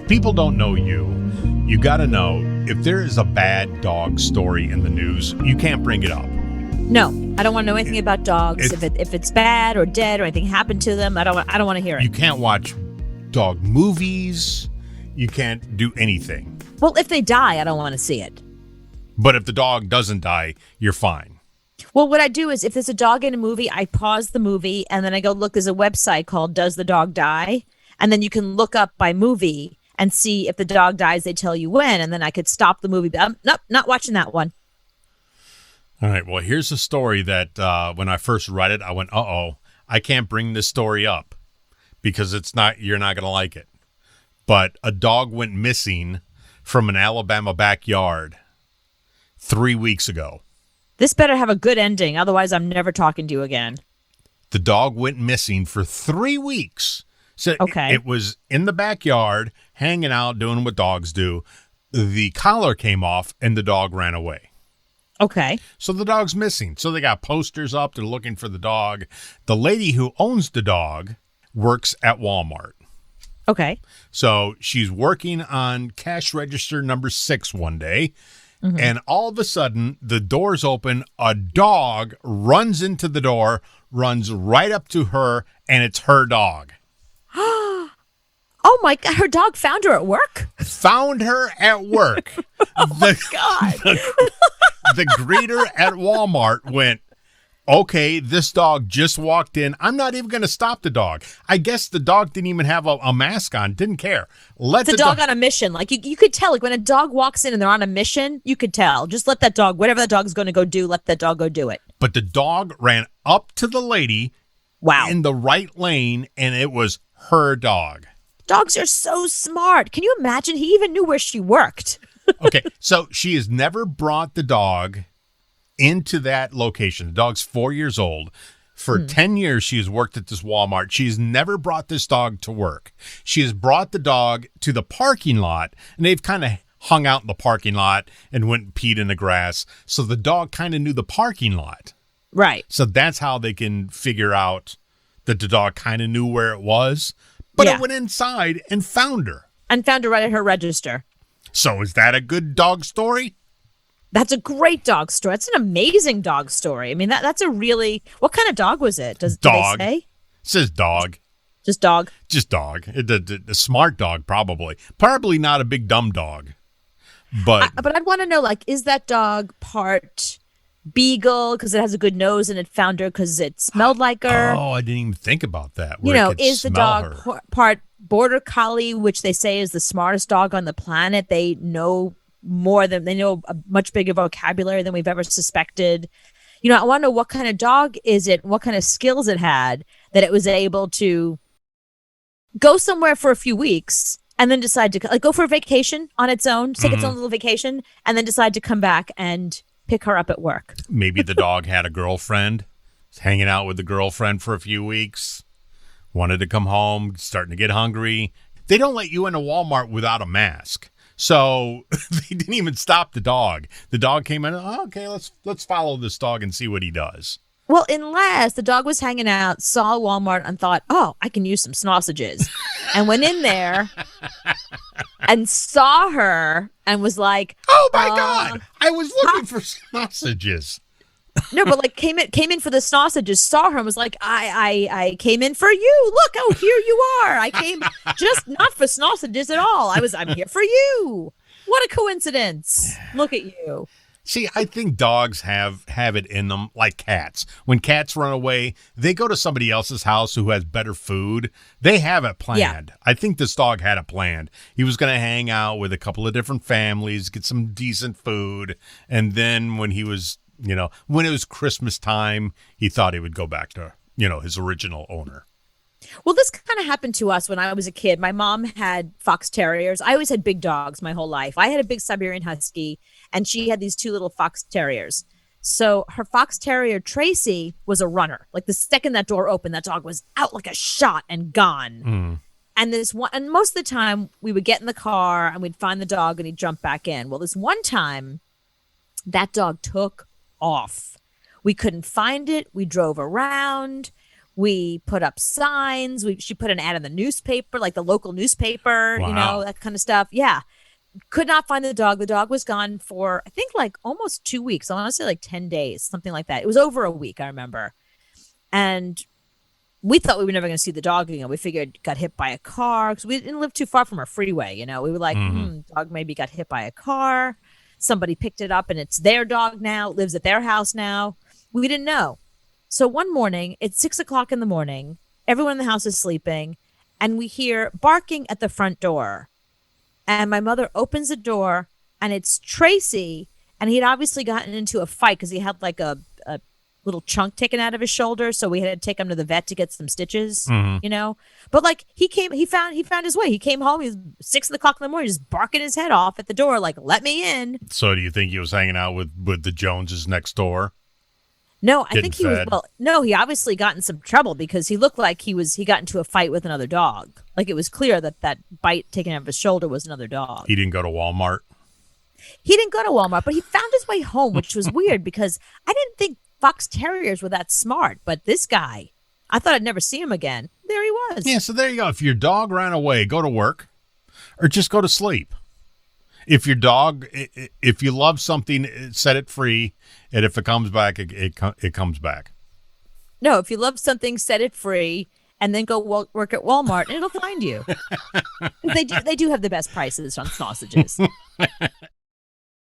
people don't know you, you got to know if there is a bad dog story in the news, you can't bring it up. No, I don't want to know anything about dogs. If it's bad or dead or anything happened to them, I don't want to hear it. You can't watch dog movies. You can't do anything. Well, if they die, I don't want to see it. But if the dog doesn't die, you're fine. Well, what I do is if there's a dog in a movie, I pause the movie and then I go look. There's a website called Does the Dog Die? And then you can look up by movie and see if the dog dies. They tell you when, and then I could stop the movie. But nope, not watching that one. All right. Well, here's a story that when I first read it, I went, "Uh-oh, I can't bring this story up because you're not going to like it." But a dog went missing from an Alabama backyard 3 weeks ago. This better have a good ending. Otherwise, I'm never talking to you again. The dog went missing for 3 weeks. So okay. It was in the backyard, hanging out, doing what dogs do. The collar came off, and the dog ran away. Okay. So the dog's missing. So they got posters up. They're looking for the dog. The lady who owns the dog works at Walmart. Okay. So she's working on cash register number 6 one day. Mm-hmm. And all of a sudden, the door's open. A dog runs into the door, runs right up to her, and it's her dog. Oh, my God. Her dog found her at work? Found her at work. My God. The greeter at Walmart went, "Okay, this dog just walked in. I'm not even going to stop the dog." I guess the dog didn't even have a mask on. Didn't care. It's a dog on a mission. Like you could tell, like when a dog walks in and they're on a mission, you could tell. Just let that dog, whatever that dog's going to go do, let that dog go do it. But the dog ran up to the lady in the right lane, and it was her dog. Dogs are so smart. Can you imagine? He even knew where she worked. Okay, so she has never brought the dog into that location. The dog's 4 years old. For 10 years, she has worked at this Walmart. She's never brought this dog to work. She has brought the dog to the parking lot, and they've kind of hung out in the parking lot and went and peed in the grass. So the dog kind of knew the parking lot. Right. So that's how they can figure out that the dog kind of knew where it was. But it went inside and found her. And found her right at her register. So is that a good dog story? That's a great dog story. It's an amazing dog story. I mean, that's a really... What kind of dog was it? Did they say? It says dog. Just dog? Just dog. A smart dog, probably. Probably not a big dumb dog. But I'd want to know, like, is that dog part beagle because it has a good nose and it found her because it smelled like her? Oh, I didn't even think about that. Is the dog part border collie, which they say is the smartest dog on the planet? They know a much bigger vocabulary than we've ever suspected. I want to know what kind of dog is it, what kind of skills it had that it was able to go somewhere for a few weeks and then decide to go for a vacation on its own, take its own little vacation, and then decide to come back and pick her up at work. Maybe the dog had a girlfriend, was hanging out with the girlfriend for a few weeks, wanted to come home, starting to get hungry. They don't let you into Walmart without a mask. So they didn't even stop the dog. The dog came in, okay, let's follow this dog and see what he does. Well, unless the dog was hanging out, saw Walmart and thought, "Oh, I can use some sausages," and went in there and saw her and was like, "Oh my God, I was looking for sausages." No, but came in for the sausages, saw her and was like, I came in for you. Look, oh, here you are. I came just not for sausages at all. I'm here for you. What a coincidence. Look at you. See, I think dogs have it in them like cats. When cats run away, they go to somebody else's house who has better food. They have it planned. Yeah. I think this dog had it planned. He was going to hang out with a couple of different families, get some decent food, and then when he was, when it was Christmas time, he thought he would go back to, his original owner. Well, this kind of happened to us when I was a kid. My mom had fox terriers. I always had big dogs my whole life. I had a big Siberian Husky, and she had these 2 little fox terriers. So her fox terrier, Tracy, was a runner. Like the second that door opened, that dog was out like a shot and gone. And most of the time we would get in the car and we'd find the dog and he'd jump back in. Well, this one time that dog took off. We couldn't find it. We drove around. We put up signs. She put an ad in the newspaper, like the local newspaper, Wow. that kind of stuff. Yeah. Could not find the dog. The dog was gone for, I think, like almost 2 weeks. I want to say like 10 days, something like that. It was over a week, I remember. And we thought we were never going to see the dog again. We figured got hit by a car because we didn't live too far from a freeway. We were like, dog maybe got hit by a car. Somebody picked it up and it's their dog now. It lives at their house now. We didn't know. So one morning, it's 6 o'clock in the morning. Everyone in the house is sleeping, and we hear barking at the front door. And my mother opens the door, and it's Tracy. And he'd obviously gotten into a fight because he had like a little chunk taken out of his shoulder, so we had to take him to the vet to get some stitches. But like he found his way. He came home. He was 6 o'clock in the morning, just barking his head off at the door, like, "Let me in." So do you think he was hanging out with the Joneses next door? No, I think he was. Well, no, he obviously got in some trouble because he looked like he got into a fight with another dog. Like it was clear that bite taken out of his shoulder was another dog. He didn't go to Walmart. He didn't go to Walmart, but he found his way home, which was weird because I didn't think Fox Terriers were that smart. But this guy, I thought I'd never see him again. There he was. Yeah, so there you go. If your dog ran away, go to work or just go to sleep. If your dog, if you love something, set it free. And if it comes back, it comes back. No, if you love something, set it free and then go work at Walmart and it'll find you. They do have the best prices on sausages.